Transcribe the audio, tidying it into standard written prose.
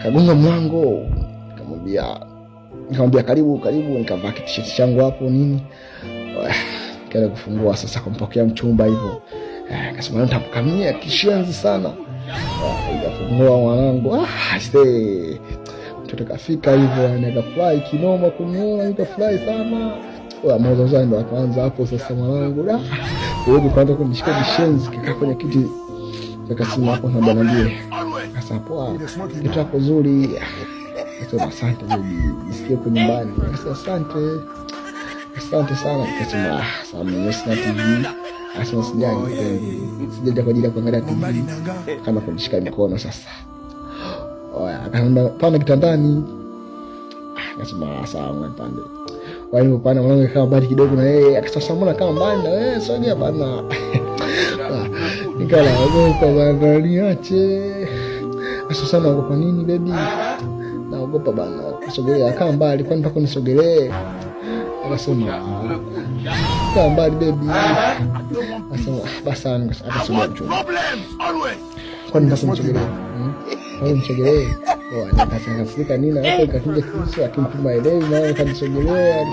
Kagonga mlango, nikamwambia karibu, nikavaa t-shirt changu hapo nini. Kaenda kufungua sasa kumpokea mchumba hivyo. Akasema nitakukamia kishenzi sana. Nikafungua mwanangu. Mtoto kafika hivyo, nikafurahi kinoma kumuona, nikafurahi sana. Mwanzo zangu ndo akaanza hapo sasa mwanangu. Wewe kwanza kunishika kishenzi kika kwenye kiti. Akasema hapo na bwana ndiye. Sasa poa. Kitu hapo nzuri. Akasema asante baby, nisikie kwa nyumbani. Akasema asante sana. Akasema sasa mimi sina TV. Akasema sijaja kwa ajili ya kuangalia TV. Kama kunishika mikono sasa. Akaenda panda kitandani. Akasema sawa mpande. Wale mpanda mwanangu kama mbali kidogo na yeye. Akasema mbona kama mbali na wewe, sogea bana. Nikala ogopa bana, niache. Sasa naogopa nini baby? Naogopa bana. Sogelea kama mbali, kwani mpaka nisogelee? Akasema kama mbali baby. Akasema basi atasogea mchumba. Kwani mpaka nisogelee? Nisogelee. Nikasema nini hapo, ikakuja kisu akimtuma ile na akanisogelea.